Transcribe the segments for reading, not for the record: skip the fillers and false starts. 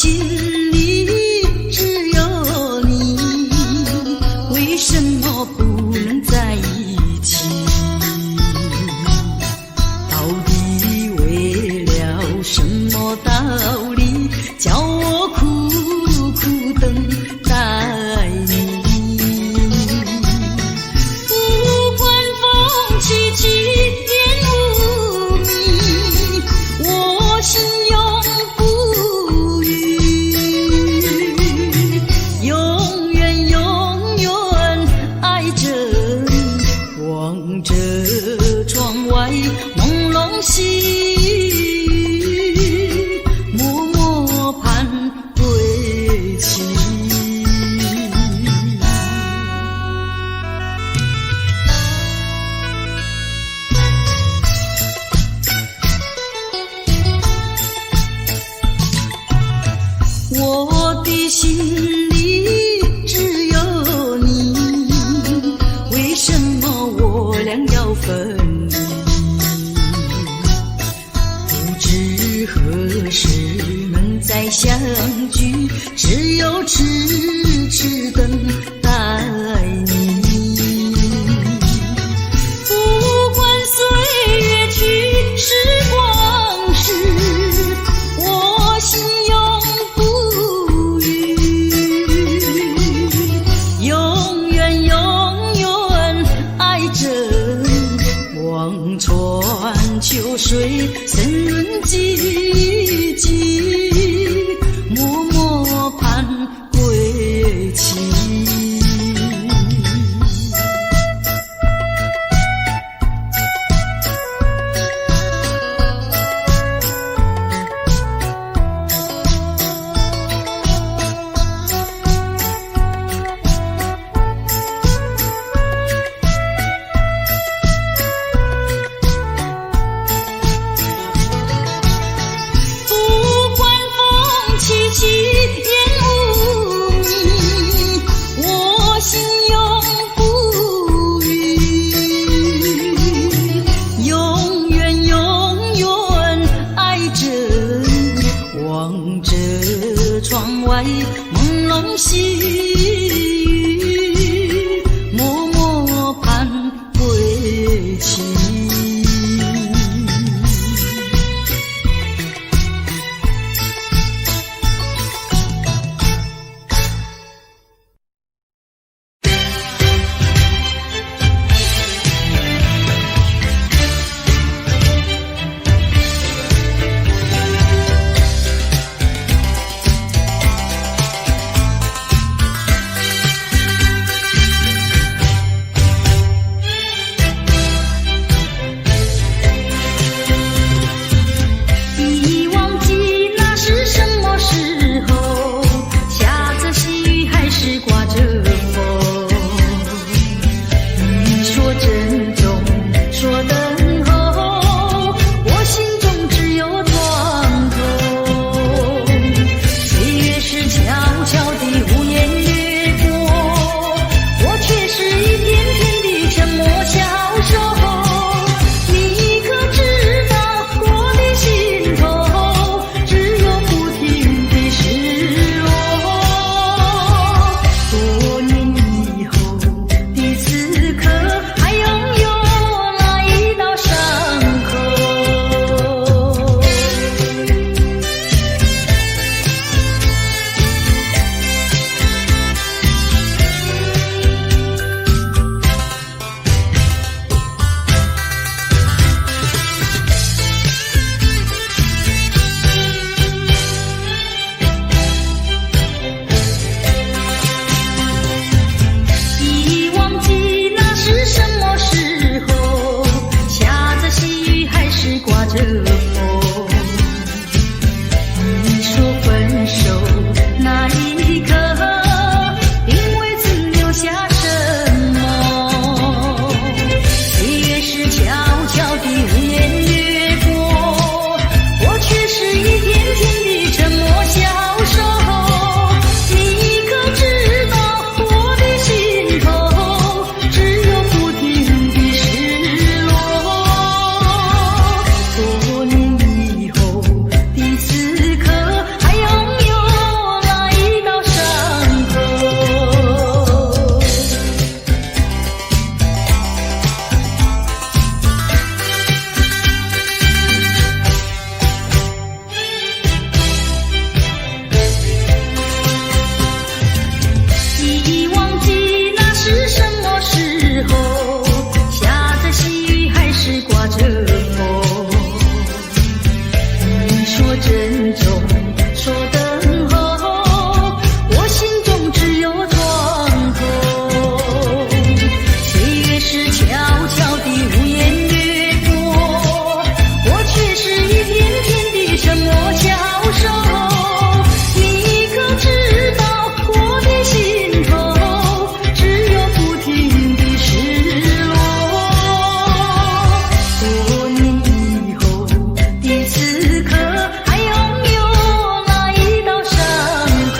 心里只有你，为什么不能在一起？到底为了什么道理，叫我苦苦等待你？不管风起起，烟雾迷，我心永不渝，永远永远爱着你，望着窗外朦胧细雨，默默盼归期。我的心里只有你，为什么我俩要分离？不知何时能再相聚，只有痴痴等待你。不管岁月去，时光逝，我心永不渝，永远永远爱着你，望穿秋水，深润寂寂，默默盼归期。不管风起起，烟雾迷，我心永不渝，永远永远爱着你，望着窗外朦胧细雨，默默盼归期。珍重，说等候，我心中只有窗口。岁月是悄悄地无言掠过，我却是一片片的沉默消瘦。你可知道我的心头只有不停的失落？多年以后的此刻，还有没有那一道伤口？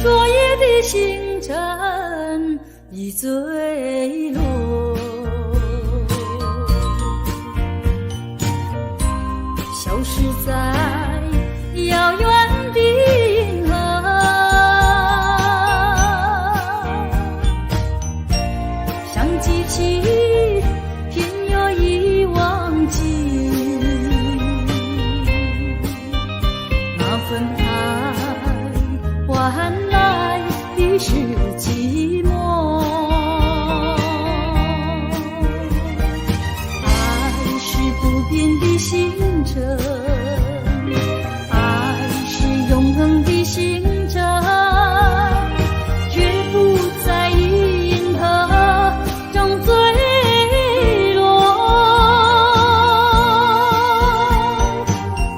昨夜的星辰已坠落，消失在遥远的银河，想记起偏又已忘记那份爱换来的是寂寞。爱是不变的星辰，爱是永恒的星辰，绝不在银河中坠落。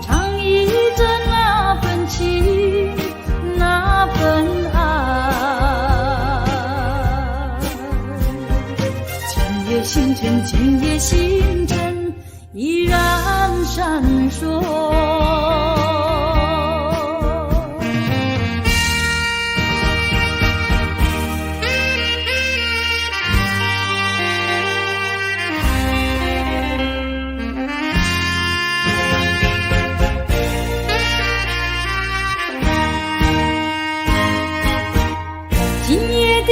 唱忆着那份情，那份爱，今夜星辰，今夜星辰依然闪烁。今夜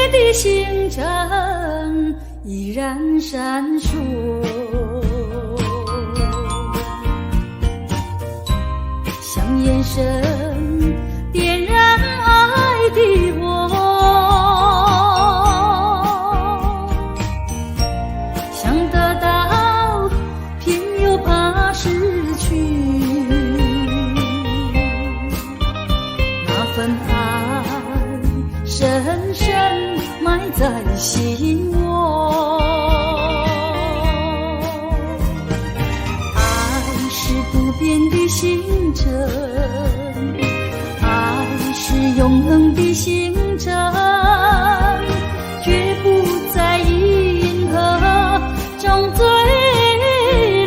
的星辰依然闪烁，像眼神点燃爱的火，想得到偏又怕失去，那份爱深深埋在心窝。爱是不变的星辰，爱是永恒的星辰，绝不在银河中坠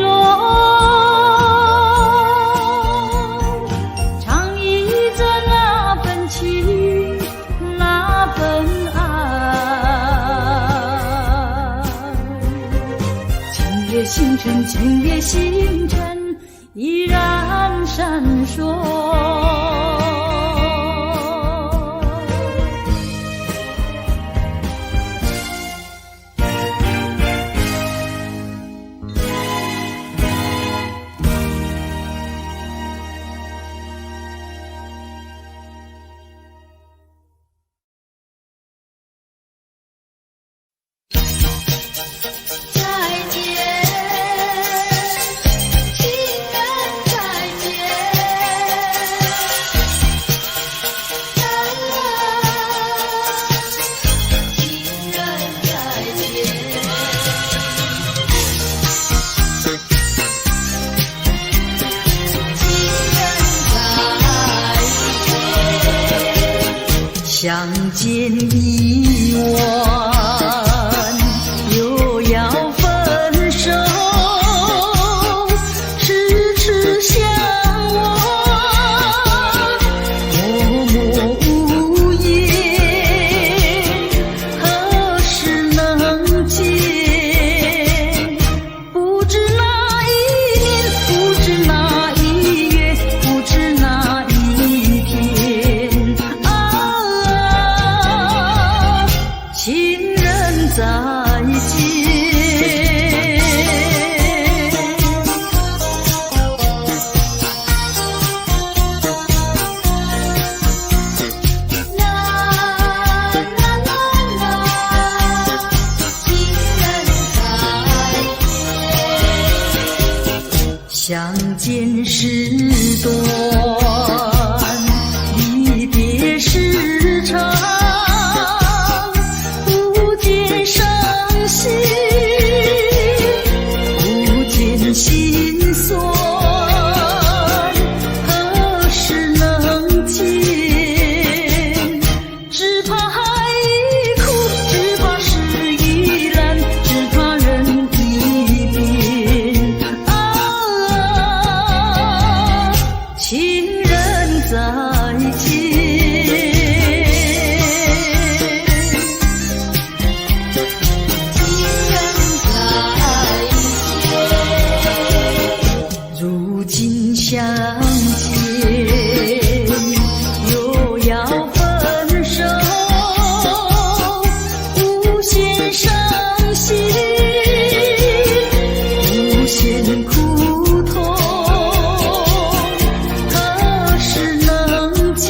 落。唱忆着那份情，那份爱，今夜星辰，今夜星辰依然闪烁。相见已晚，又要分手，痴痴相望，默默无言，何时能情人再见。相见时短，离别时长，不见伤心，不见心酸，何时能见？只怕海一哭，只怕事已烂，只怕人已变。情人再见。如今相见又要分手，无限伤心，无限苦痛，何时能见？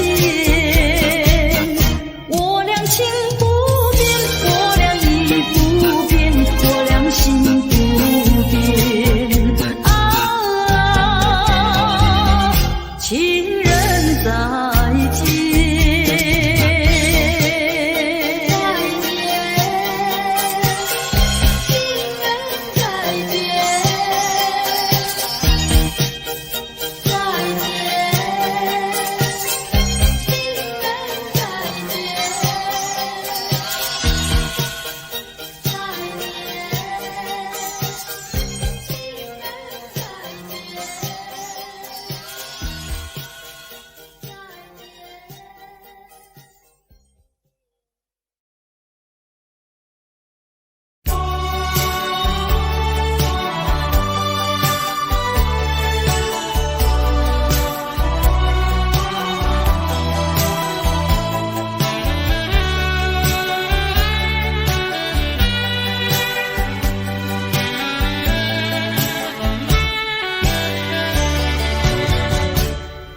我俩情不变，我俩意不变，我俩心不变。情人再见。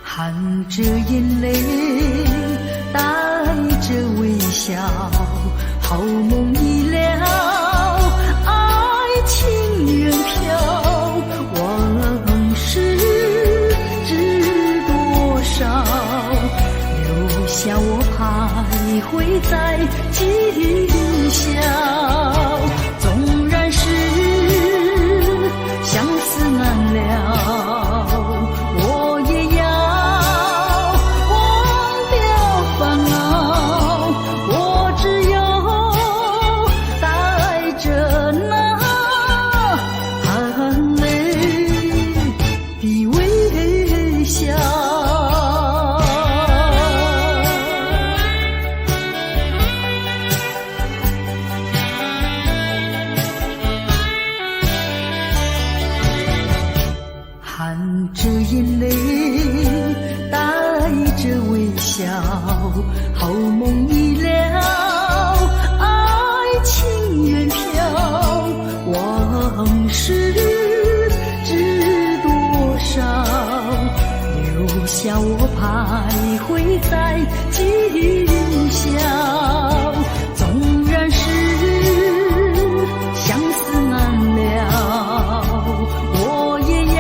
含着眼泪，带着微笑，好梦已了，爱情远飘，往事知多少，留下我徘徊在今宵。纵然是相思难了，我也要含着眼泪，带着微笑，好梦已了，爱情远飘，往事知多少，留下我徘徊在今宵。纵然是相思难了，我也要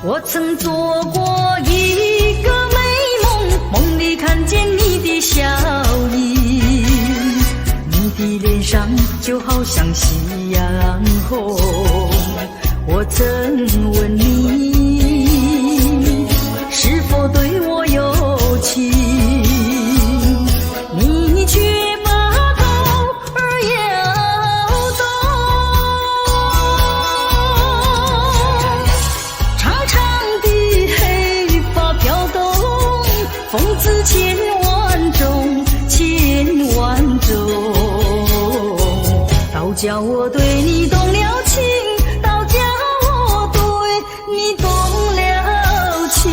我曾做过一个美梦，梦里看见你的笑意，你的脸上就好像夕阳红。我曾问你是否对我有情，你却把头儿摇动。长长的黑发飘动，风姿千万种，千万种，倒叫我对你动了情，倒叫我对你动了情。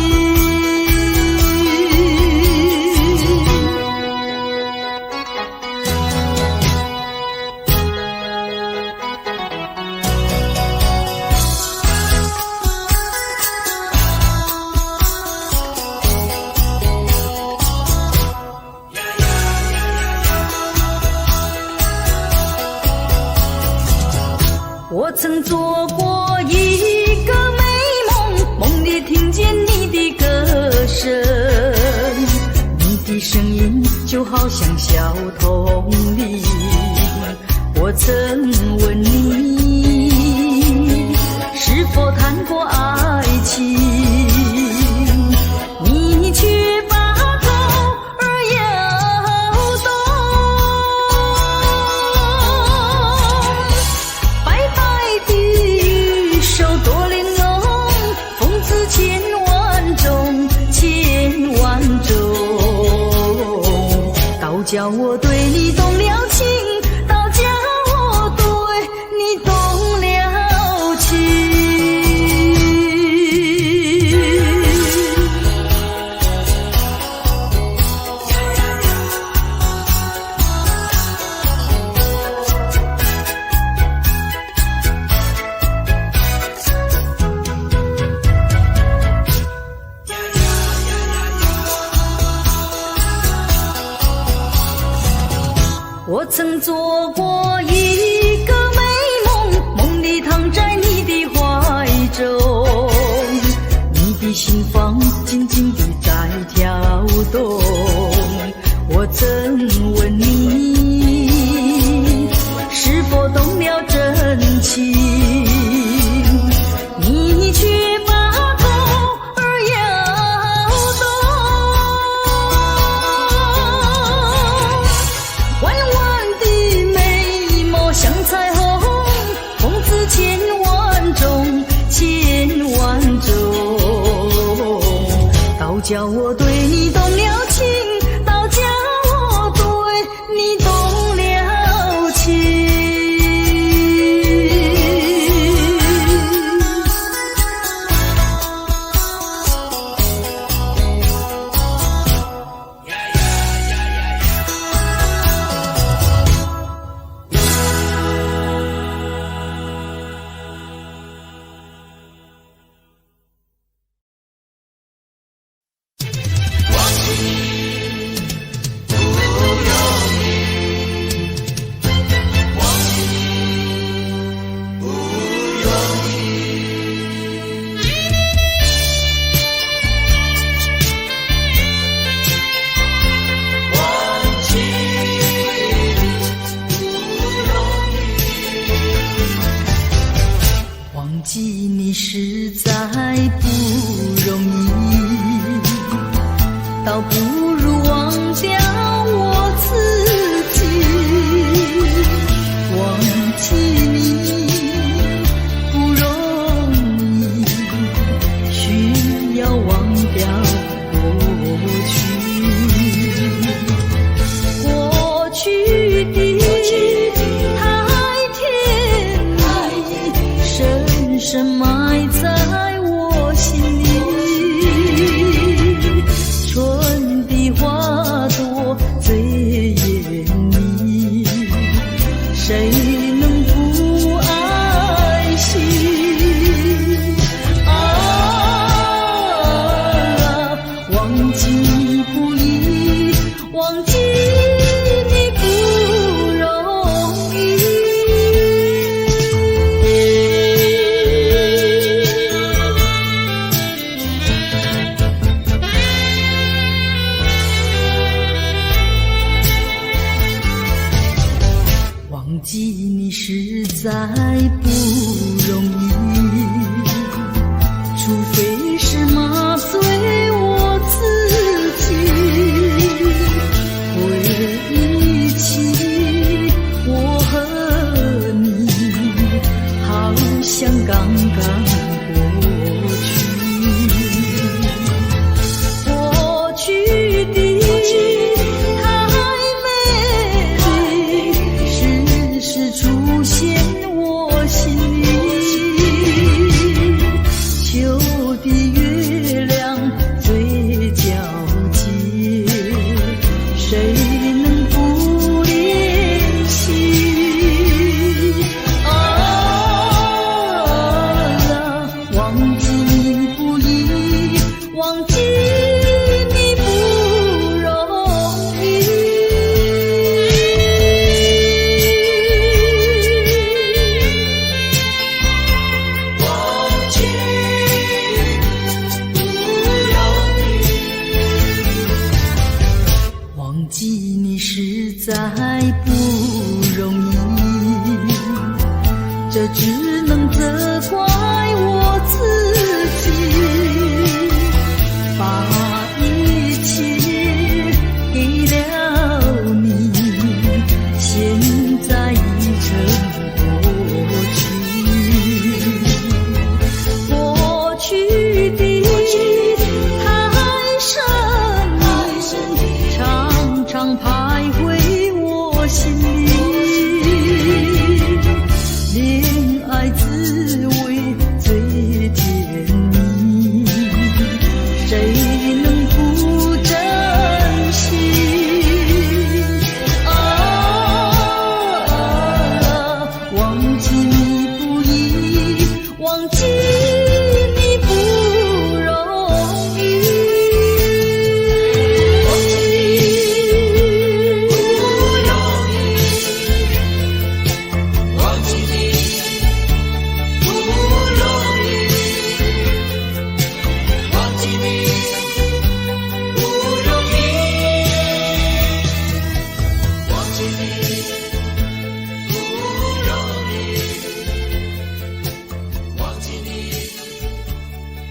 我曾做过一个美梦，梦里听见你的歌声，你的声音就好像小童铃。我曾问你是否谈过爱情，你却把头儿摇动。白白的手多玲珑，风姿千万种，千万种，倒叫我对你动了情，倒叫我对你动了情。我曾做过一个美梦，梦里躺在你的怀中，你的心房静静地在跳动。我曾问你是否动了真情，你却把头儿摇动。弯弯的眉毛像彩虹，风姿千万种，千万种，倒叫我对你动了情，倒叫我对你动了情。忘记你实在不容易，倒不如忘掉我自己。忘记你不容易，需要忘掉过去。过去的太甜蜜，深深埋在我心里。春忘记你不容易。忘记不容易，忘记你实在不容易，这只能责怪我自己，把一切给了你，现在已成过去。过去的太深你常常徘徊我心里，恋爱滋味最甜蜜，谁能不珍惜？忘记你不易，忘记你不容易。忘记不容易，忘记你不容易，忘记你不容易，忘记你不容易，忘记你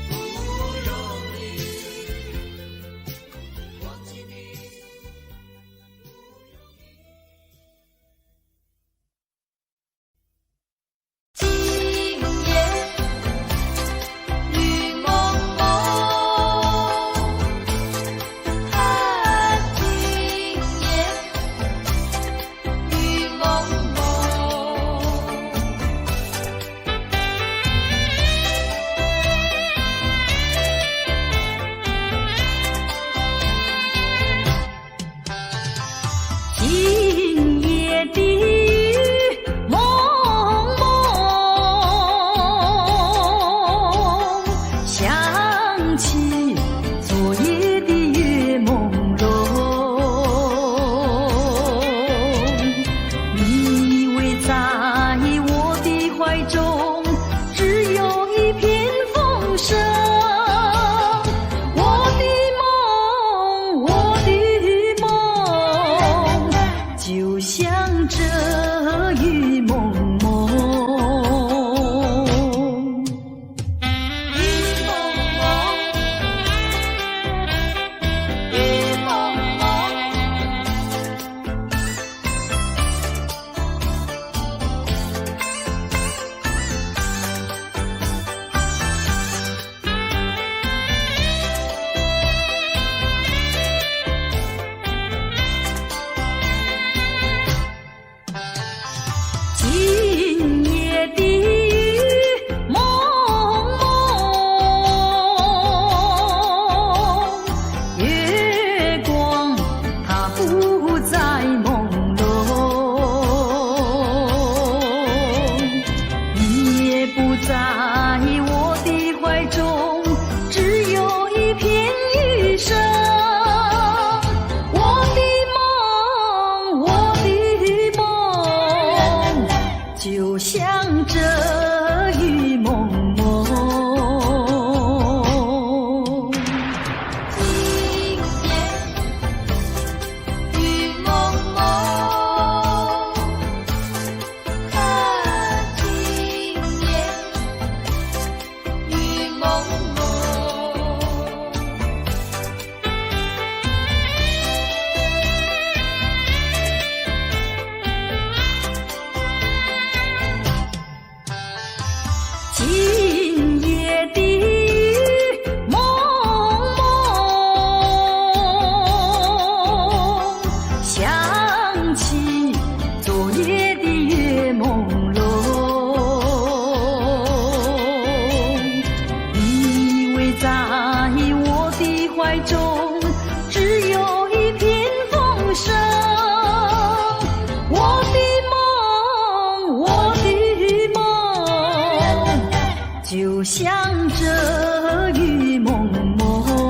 不容易，忘记你。今夜雨蒙蒙，今夜雨蒙蒙。今夜的雨蒙蒙，想起昨夜的月朦胧。你以为在我的怀中只有一片风声，我的梦就像这雨蒙蒙，雨蒙蒙，雨蒙蒙。今夜的雨蒙蒙，月光它不再朦胧，你也不在我的怀中，只有一片雨声。就像这雨蒙蒙，今夜雨蒙蒙，今夜雨蒙蒙。今夜的雨蒙蒙，想起昨夜的月朦胧。你以为在我的怀中只有一片风声，我的梦就像这雨蒙蒙。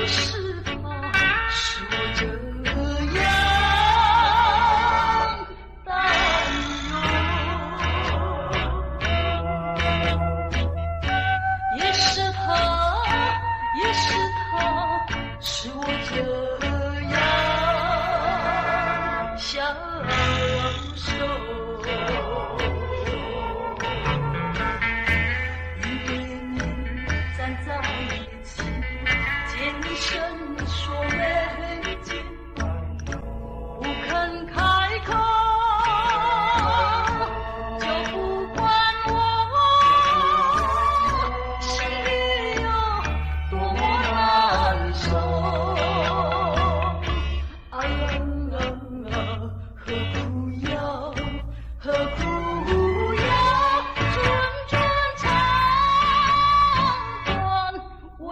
就是他，使我这样担忧。也是他，也是他，使我这样享受。一对你站在一起，见你伸说眉间，不肯开口，就不管我心里有多么难受。啊啊啊！何苦要，何苦要谆谆长短为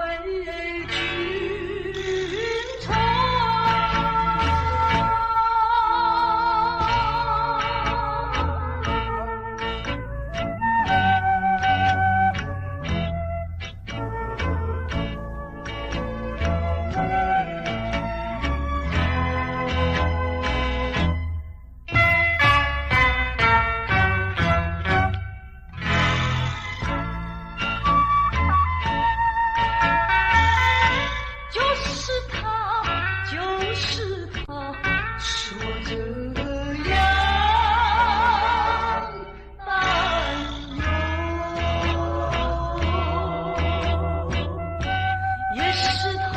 君愁？就是他，就是他，使我这样担忧。也是他，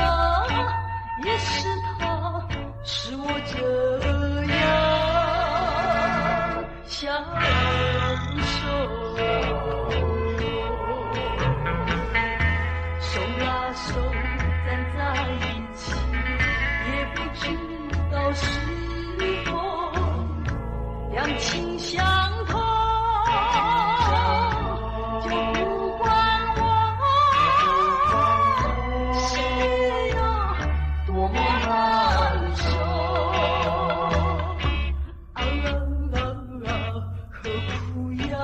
也是他，使我这样享受。手拉手站在一起，也不知道是否两情相通，就不管我心里有多么难受。啊啊啊！何苦要，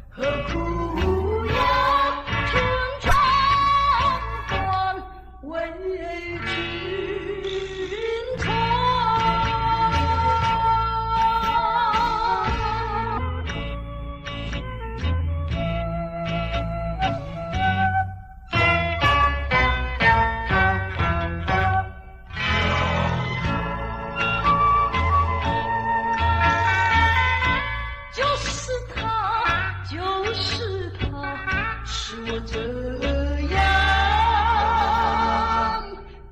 何苦要谆谆短为君愁？就是他，就是他，使我这样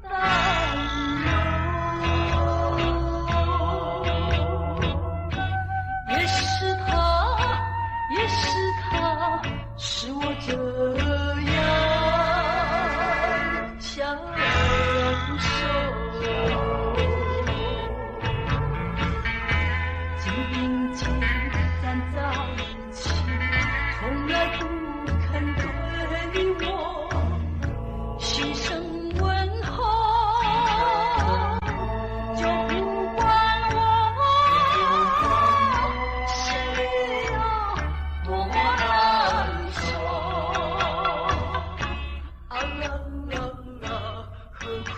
担忧。也是他，也是他，使我这样享受。肩并肩站在一起，从来不肯对我细声问候，就不管我心里有多么难受。啊啊啊！何苦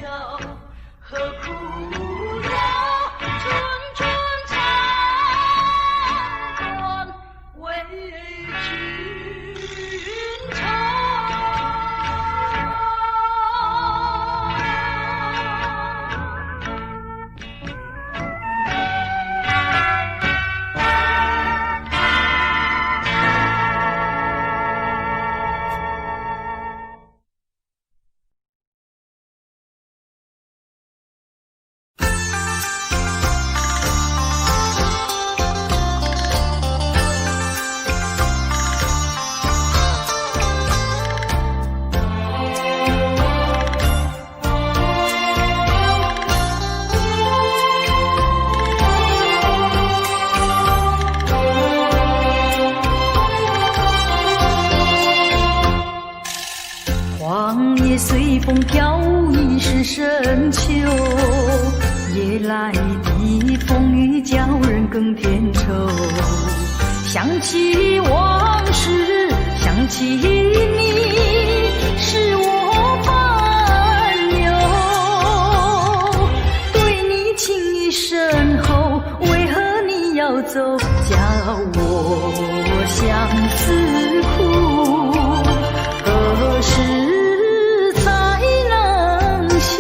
要，何苦要谆谆长短为君愁？荒野随风飘，已是深秋。夜来的风雨叫人更添愁。想起往事，想起你，使我烦我相思苦，何时才能休？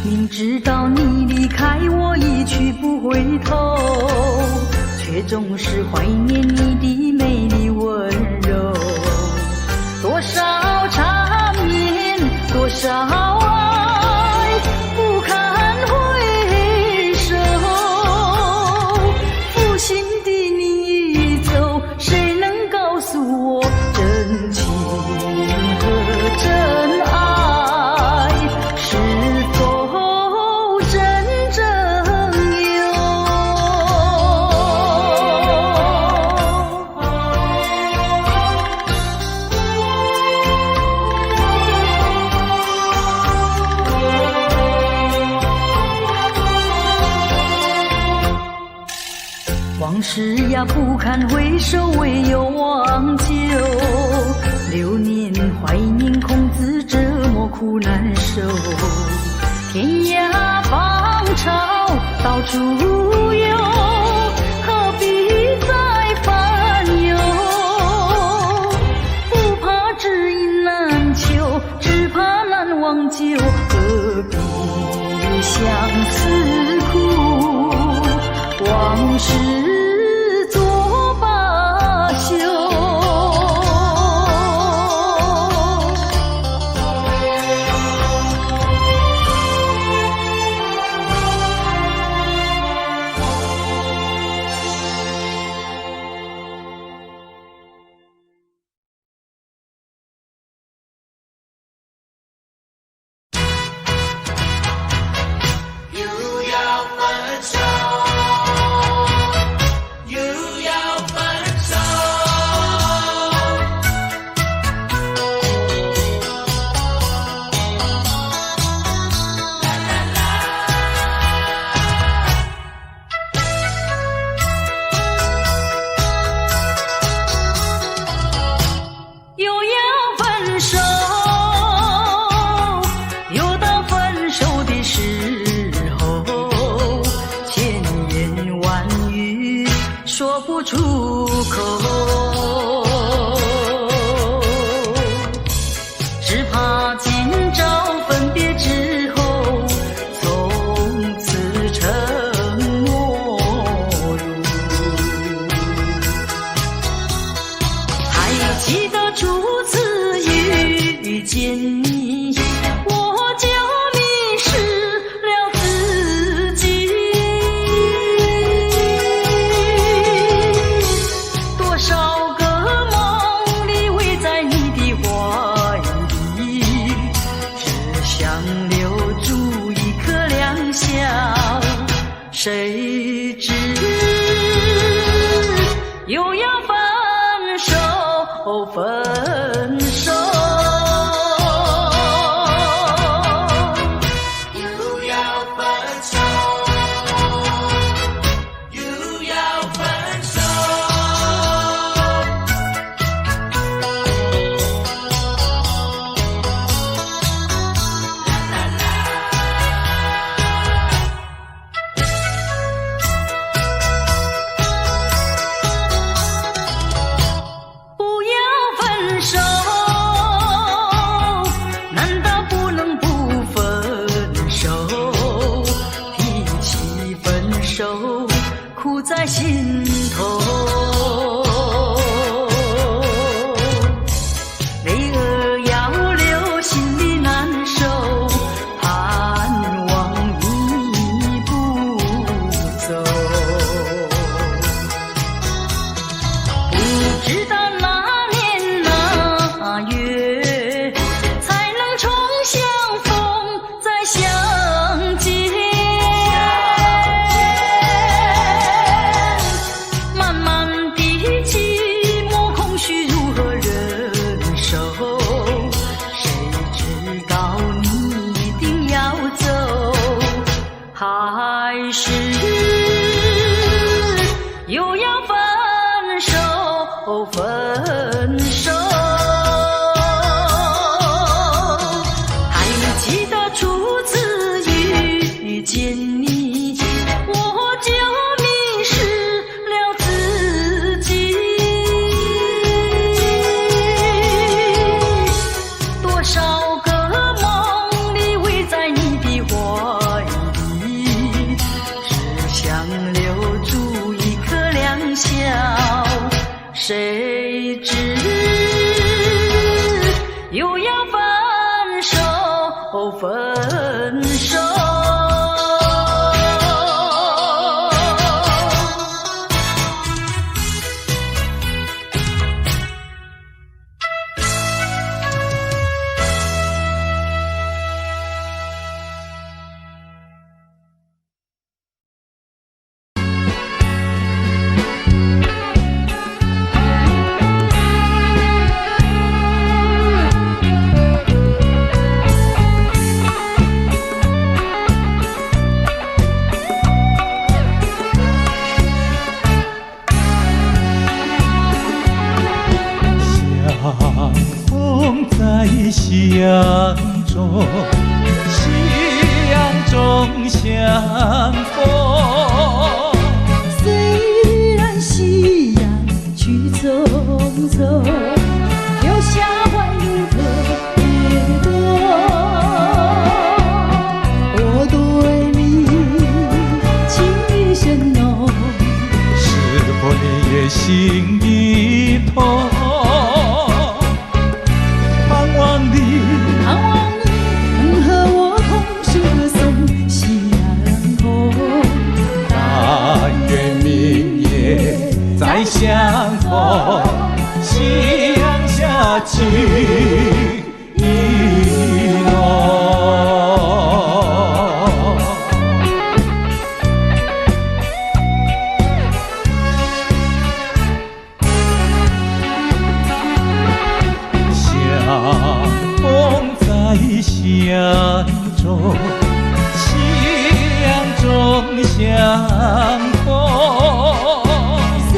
明知道你离开我一去不回头，却总是怀念你的美丽温柔。多少缠绵，多少爱，不堪回首。负心的你一走，谁能告诉我真情和真爱是否真正有？往事呀不堪回首，唯有忘旧。流年怀念，空自折磨苦难受。天涯芳草到处有，何必再烦忧？不怕知音难求，只怕难忘旧。何必相思苦，往事作罢休。又要分手，又要分手。又要分手，又到分手的时候，千言万语说不出口，只怕今朝分别之后，从此沉默如。还记得初次遇见你，我就迷失了自己。多少个梦里围在你的怀里，只想留住一颗良宵，谁知又要分手，分手。又要分手，又要分手。不要分手，分手。还记得初次遇见你，我就迷失了自己。多少个梦里偎在你的怀里，只想留住一颗良笑。谁知又要分手，分手。相中，夕阳中相逢。虽然夕阳去匆匆，留下怀念特别多。我对你情意深浓，是否你也心一痛？盼望你能和我同时歌颂夕阳红。但愿明夜再相逢，夕阳下情意浓。相中，夕阳中相逢。虽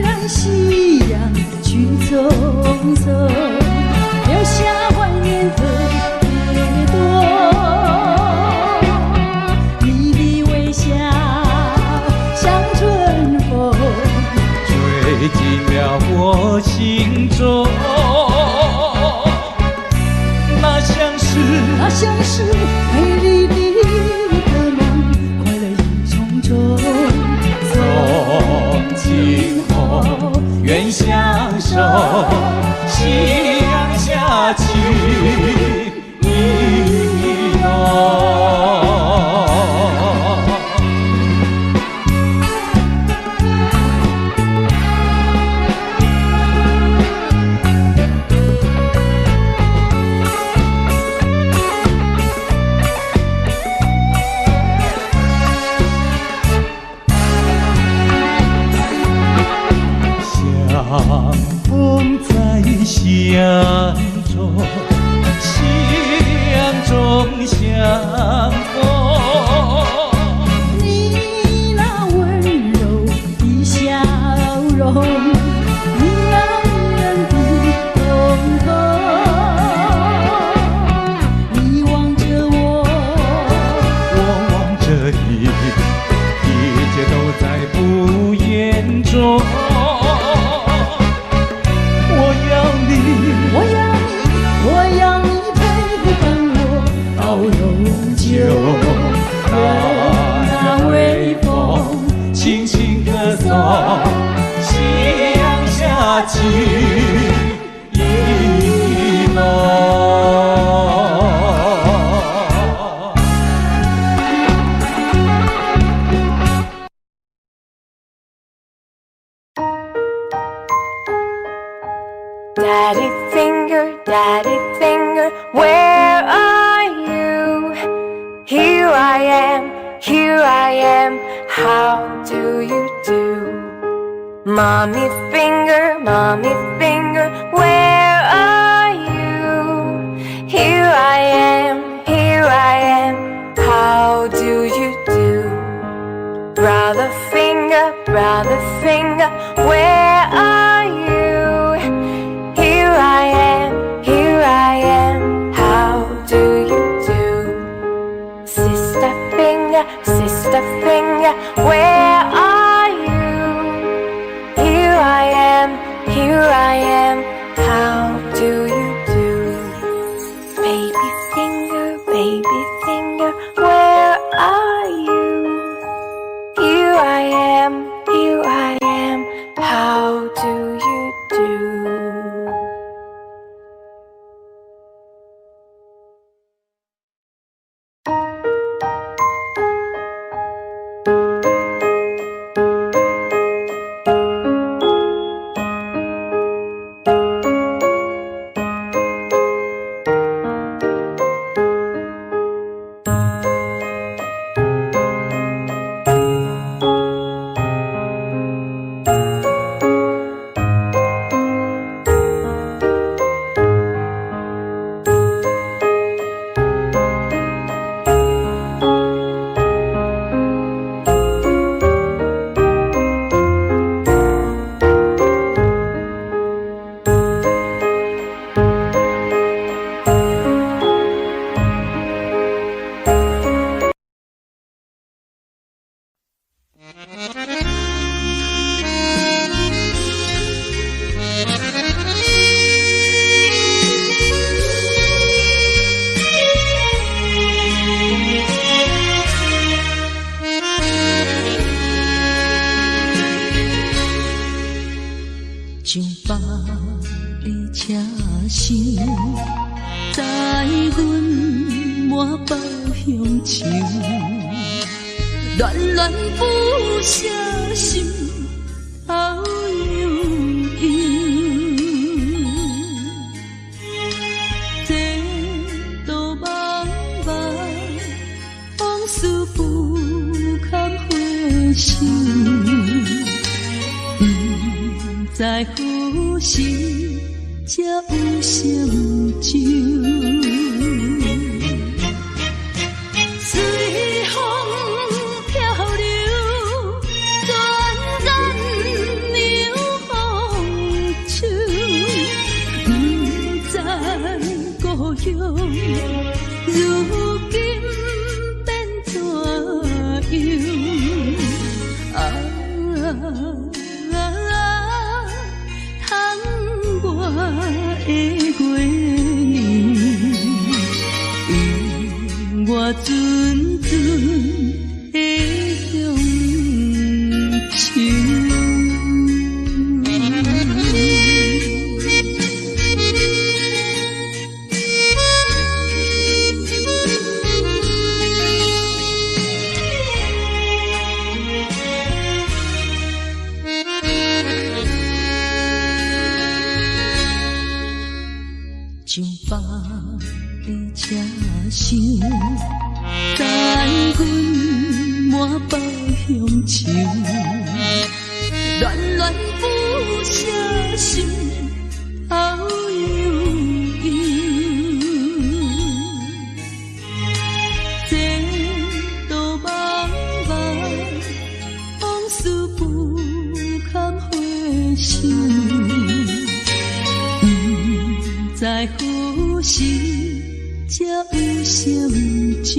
然夕阳去匆匆，留下怀念特别多。你的微笑像春风，吹进了我心中。那像是美丽的一个梦，快乐已重重。从今后愿相守，夕阳下情意浓。相逢在相中，夕阳中相逢。你那温柔的笑容，你那迷人的瞳孔，你望着我，我望着你，一切都在不言中。我要你陪伴我到永久。任那微风轻轻歌颂，夕阳下情意浓。Daddy finger, where are you? Here I am, how do you do? Mommy finger, where are you? Here I am, how do you do? Brother finger, where are you? 将百里车声，载阮满北乡愁，恋恋不舍心，好悠悠。这道茫茫往事不堪回首，不知何时才有成就。随风漂流，转眼流风手，不知故乡如今变怎样？窗外的月圆，我阵阵的乡愁。将百里车声，载阮满北乡愁，恋恋不舍心，好悠悠。这道茫茫往事不堪回首，在何时才有成就？